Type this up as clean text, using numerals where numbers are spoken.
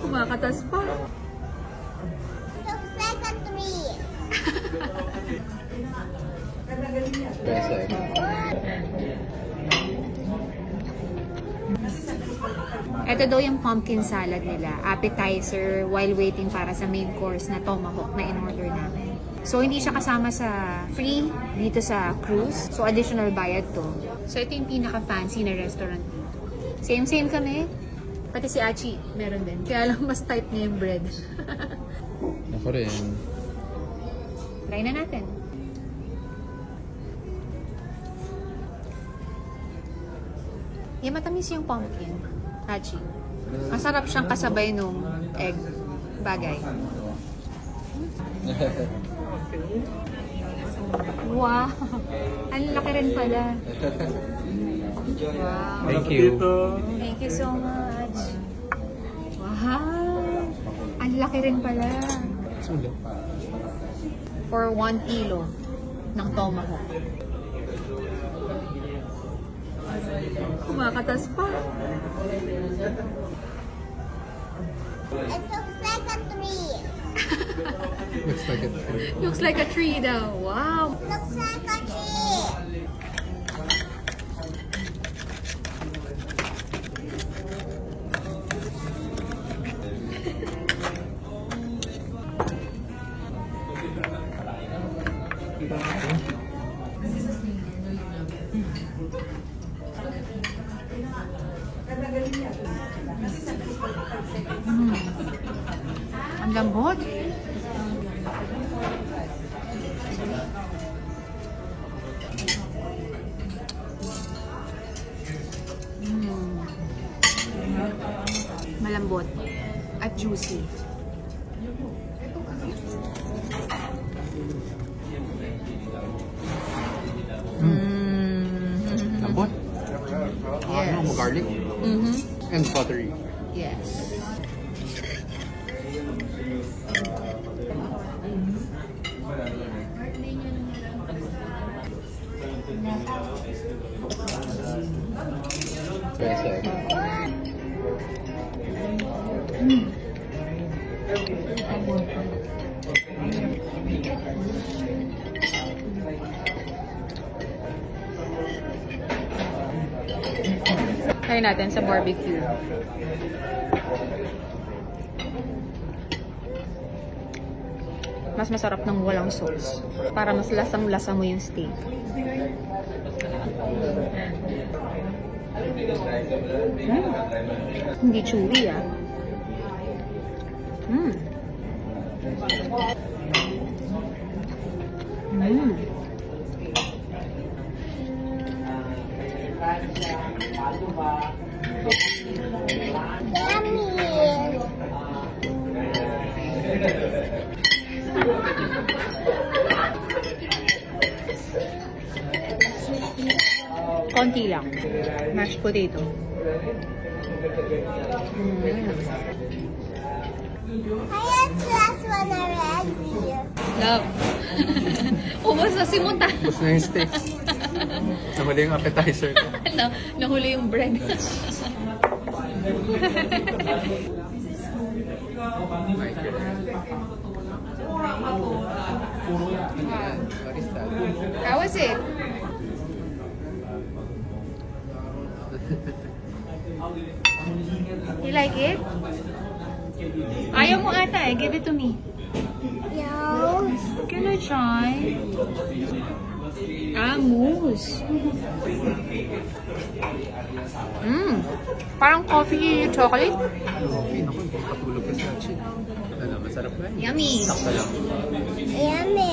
Kumakatas pa. Looks like a tree. Ito daw yung pumpkin salad nila. Appetizer while waiting para sa main course na tomahawk na in-order namin. So, hindi siya kasama sa free dito sa cruise. So, additional bayad to. So, ito yung pinaka-fancy na restaurant dito. Same kami. Pati si Achi, meron din. Kaya lang mas type niya yung bread. Ako rin. Try na natin. Yung matamis yung pumpkin. Achi. Masarap siyang kasabay nung egg bagay. Wow! Ang laki rin pala. Wow. Thank you. Thank you so much. Wow! Ang laki rin pala. For 1 kilo ng tomahawk. Kumakatas pa. It looks like a tree. Looks like a tree. Looks like a tree daw. Wow! Looks like a tree. Ang lambot. Malambot at juicy. Lambot. Yes. Garlic. And buttery. Yes. Try natin sa barbecue. Mas masarap ng walang sauce. Para mas lasang-lasa mo yung steak. Hindi chewy ah. Konti lang. Mashed potato. I had last one already. Love. Ubus na si Munta. Ubus na yung steak. Nahuli yung appetizer ko. Nahuli yung bread. How was it? You like it? Ayaw mo ata eh. Give it to me. No. Can I try? Ah, mousse. Parang coffee chocolate. Okay, naku, patulog ka sa achi. Ano, masarap ba? Yummy. Sakto lang. Yummy.